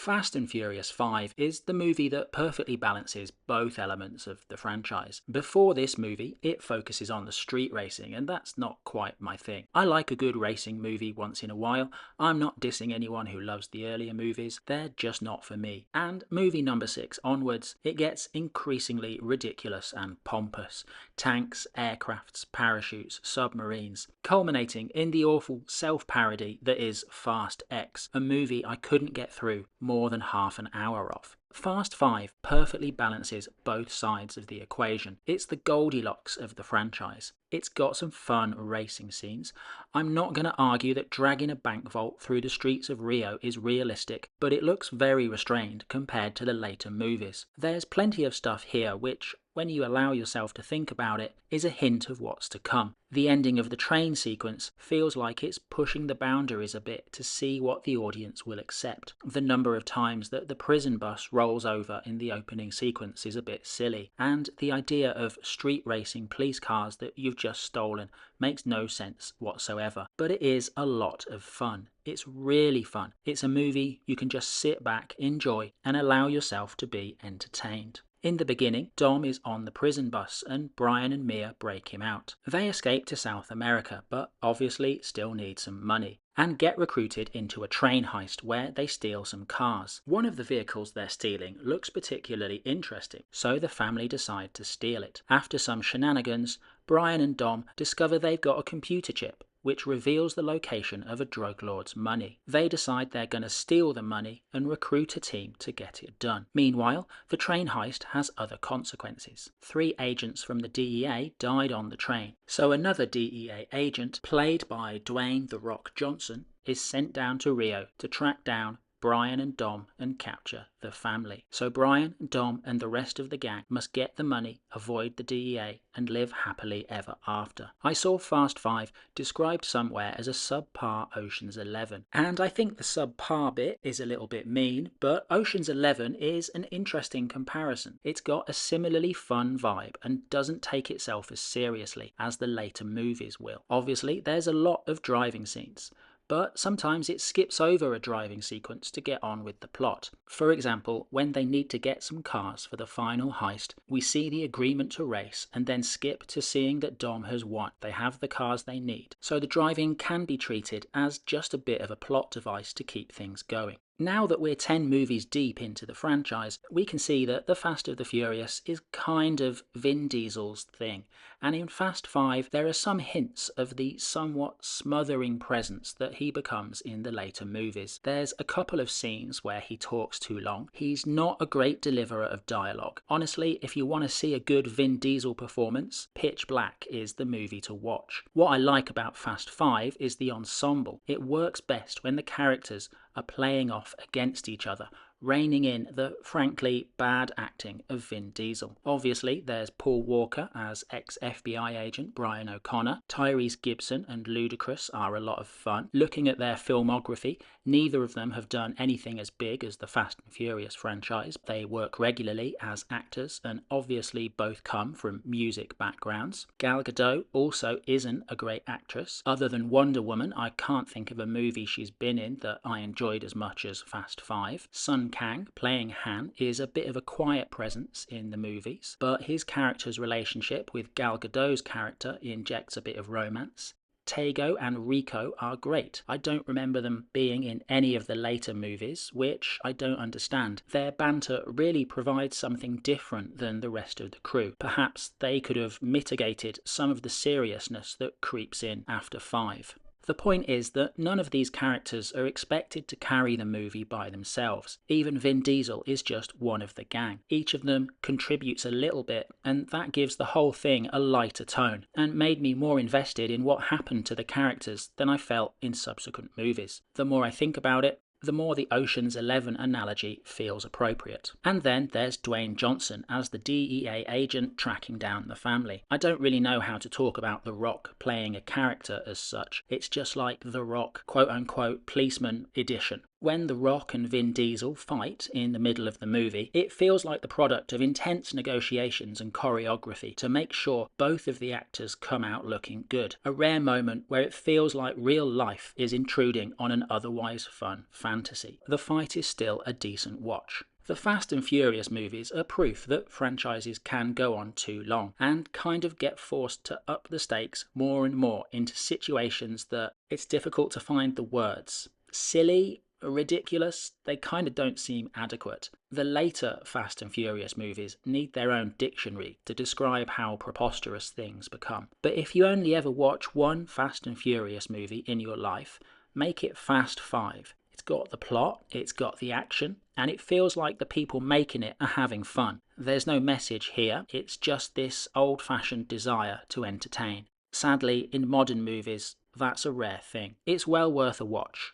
Fast and Furious 5 is the movie that perfectly balances both elements of the franchise. Before this movie, it focuses on the street racing, and that's not quite my thing. I like a good racing movie once in a while. I'm not dissing anyone who loves the earlier movies, they're just not for me. And movie number 6 onwards, it gets increasingly ridiculous and pompous. Tanks, aircrafts, parachutes, submarines, culminating in the awful self-parody that is Fast X, a movie I couldn't get through more than half an hour of. Fast 5 perfectly balances both sides of the equation. It's the Goldilocks of the franchise. It's got some fun racing scenes. I'm not going to argue that dragging a bank vault through the streets of Rio is realistic, but it looks very restrained compared to the later movies. There's plenty of stuff here which, when you allow yourself to think about it, is a hint of what's to come. The ending of the train sequence feels like it's pushing the boundaries a bit to see what the audience will accept. The number of times that the prison bus rolls over in the opening sequence is a bit silly, and the idea of street racing police cars that you've just stolen makes no sense whatsoever. But it is a lot of fun. It's really fun. It's a movie you can just sit back, enjoy, and allow yourself to be entertained. In the beginning, Dom is on the prison bus and Brian and Mia break him out. They escape to South America, but obviously still need some money, and get recruited into a train heist where they steal some cars. One of the vehicles they're stealing looks particularly interesting, so the family decide to steal it. After some shenanigans, Brian and Dom discover they've got a computer chip which reveals the location of a drug lord's money. They decide they're going to steal the money and recruit a team to get it done. Meanwhile, the train heist has other consequences. 3 agents from the DEA died on the train, so another DEA agent, played by Dwayne "The Rock" Johnson, is sent down to Rio to track down Brian and Dom and capture the family. So Brian, Dom and the rest of the gang must get the money, avoid the DEA and live happily ever after. I saw Fast 5 described somewhere as a subpar Ocean's 11, and I think the subpar bit is a little bit mean, but Ocean's 11 is an interesting comparison. It's got a similarly fun vibe and doesn't take itself as seriously as the later movies will. Obviously there's a lot of driving scenes, but sometimes it skips over a driving sequence to get on with the plot. For example, when they need to get some cars for the final heist, we see the agreement to race and then skip to seeing that Dom has won. They have the cars they need, so the driving can be treated as just a bit of a plot device to keep things going. Now that we're 10 movies deep into the franchise, we can see that the Fast of the Furious is kind of Vin Diesel's thing, and in Fast 5 there are some hints of the somewhat smothering presence that he becomes in the later movies. There's a couple of scenes where he talks too long. He's not a great deliverer of dialogue. Honestly, if you want to see a good Vin Diesel performance, Pitch Black is the movie to watch. What I like about Fast 5 is the ensemble. It works best when the characters are playing off against each other, reining in the frankly bad acting of Vin Diesel. Obviously there's Paul Walker as ex-FBI agent Brian O'Connor. Tyrese Gibson and Ludacris are a lot of fun. Looking at their filmography, neither of them have done anything as big as the Fast and Furious franchise. They work regularly as actors and obviously both come from music backgrounds. Gal Gadot also isn't a great actress. Other than Wonder Woman, I can't think of a movie she's been in that I enjoyed as much as Fast 5. Kang, playing Han, is a bit of a quiet presence in the movies, but his character's relationship with Gal Gadot's character injects a bit of romance. Tego and Rico are great. I don't remember them being in any of the later movies, which I don't understand. Their banter really provides something different than the rest of the crew. Perhaps they could have mitigated some of the seriousness that creeps in after 5. The point is that none of these characters are expected to carry the movie by themselves. Even Vin Diesel is just one of the gang. Each of them contributes a little bit, and that gives the whole thing a lighter tone, and made me more invested in what happened to the characters than I felt in subsequent movies. The more I think about it, the more the Ocean's 11 analogy feels appropriate. And then there's Dwayne Johnson as the DEA agent tracking down the family. I don't really know how to talk about The Rock playing a character as such. It's just like The Rock, quote-unquote, policeman edition. When The Rock and Vin Diesel fight in the middle of the movie, it feels like the product of intense negotiations and choreography to make sure both of the actors come out looking good. A rare moment where it feels like real life is intruding on an otherwise fun fantasy. The fight is still a decent watch. The Fast and Furious movies are proof that franchises can go on too long and kind of get forced to up the stakes more and more into situations that it's difficult to find the words. Silly, ridiculous, they kind of don't seem adequate. The later Fast and Furious movies need their own dictionary to describe how preposterous things become. But if you only ever watch one Fast and Furious movie in your life, make it Fast 5. It's got the plot, it's got the action, and it feels like the people making it are having fun. There's no message here, it's just this old-fashioned desire to entertain. Sadly, in modern movies, that's a rare thing. It's well worth a watch.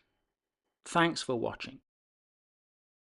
Thanks for watching.